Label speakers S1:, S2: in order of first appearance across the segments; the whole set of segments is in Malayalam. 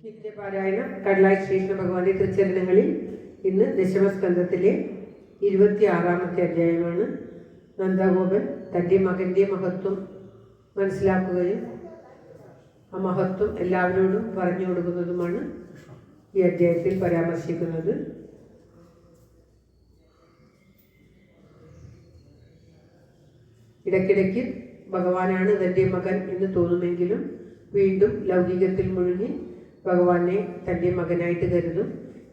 S1: നിത്യപാരായണം കടലായി ശ്രീകൃഷ്ണ ഭഗവാന്റെ തൃച്ചരണങ്ങളിൽ ഇന്ന് ദശമസ്കന്ധത്തിലെ 26-ാമത്തെ അധ്യായമാണ്. നന്ദഗോപൻ തൻ്റെ മകൻ്റെ മഹത്വം മനസ്സിലാക്കുകയും ആ മഹത്വം എല്ലാവരോടും പറഞ്ഞു കൊടുക്കുന്നതുമാണ് ഈ അധ്യായത്തിൽ പരാമർശിക്കുന്നത്. ഇടയ്ക്കിടയ്ക്ക് ഭഗവാനാണ് തൻ്റെ മകൻ എന്ന് തോന്നുമെങ്കിലും വീണ്ടും ലൗകികത്തിൽ മുഴുകി ഭഗവാനെ തൻ്റെ മകനായിട്ട് കരുതും.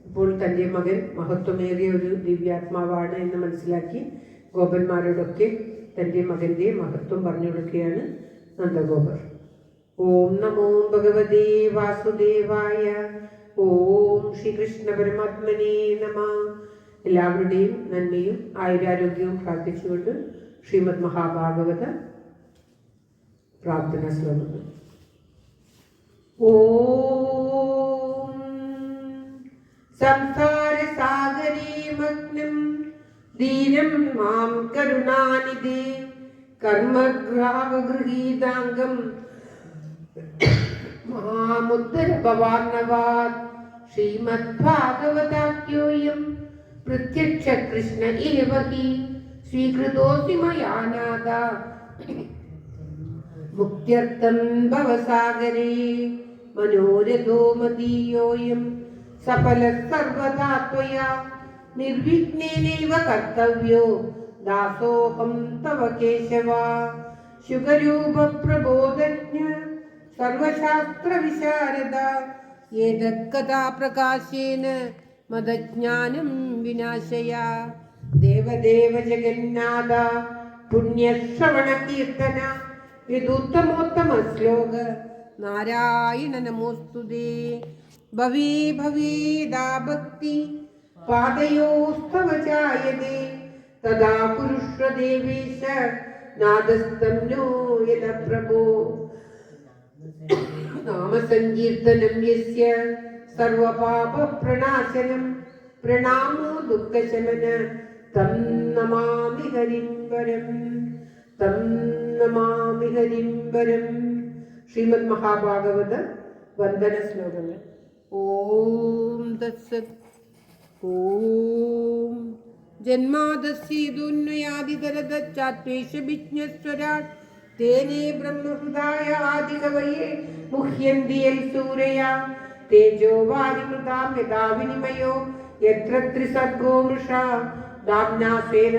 S1: ഇപ്പോൾ തൻ്റെ മകൻ മഹത്വമേറിയ ഒരു ദിവ്യാത്മാവാണ് എന്ന് മനസ്സിലാക്കി ഗോപന്മാരോടൊക്കെ തൻ്റെ മകൻ്റെ മഹത്വം പറഞ്ഞു കൊടുക്കുകയാണ് നന്ദഗോപർ. ഓം നമോ ഭഗവതേ വാസുദേവായ. ഓം ശ്രീകൃഷ്ണ പരമാത്മനേ നമ. എല്ലാവരുടെയും നന്മയും ആയുരാരോഗ്യവും പ്രാർത്ഥിച്ചുകൊണ്ട് ശ്രീമദ് മഹാഭാഗവത പ്രാർത്ഥന ശ്ലോകങ്ങൾ. ഓം സംസാര സാഗരേ മഗ്നം ദീനം മാം കരുണാനിധേ കർമ്മഗ്രാവഗൃഹീതാംഗം മഹാമുദ്ര ഭവാർണവാത് ശ്രീമദ് ഭാഗവതാഖ്യോയം പ്രത്യക്ഷ കൃഷ്ണ ഏവ ഹി സ്വീകൃതോസി മയാ നാഥ മുക്ത്യർത്ഥം ഭവസാഗരേ മനോരഥോ മദീയോയം സഫലഃ സർവദാ ത്വയാ നിർവിഘ്നേനൈവ കർത്തവ്യോ ദാസോഹം തവ കേശവ. ശുഗരൂപ പ്രബോധജ്ഞ സർവശാസ്ത്ര വിശാരദ ഏതത് കഥാ പ്രകാശേന മദജ്ഞാനം വിനാശയ. ദേവദേവ ജഗന്നാഥ പുണ്യശ്രവണ കീർത്തന യദുത്തമോത്തമ ശ്ലോക നാരായണ നമോസ്തുതേ. ഭവേ ഭവേദാ ഭക്തി പാദയോസ്തവ ജായതേ തദാ പുരുഷ ദേവേശ നാദസ്തം നോ യദ പ്രഭോ. നാമസങ്കീർത്തനം യസ്യ സർവപാപ പ്രണാശനം പ്രണാമോ ദുഃഖശമന തം നമാമി ഹരിം വരം തം നമാമി ഹരിം വരം. ശ്രീമദ് മഹാഭാഗവത വന്ദന ശ്ലോകങ്ങൾ. ഓം തത്സത്. ഓം ജന്മാദസ്യദുന്വയാദിതരദച്ചാത്വേഷവിജ്ഞസ്വരാട് തേനേ ബ്രഹ്മഹൃദായ ആദികവയേ മുഹ്യന്തി യൽ സൂരയാ തേജോ വാരിമൃതാം യഥാ വിനിമയോ യത്ര ത്രിസർഗോ മൃഷാ ദാമ്നാ സ്വേന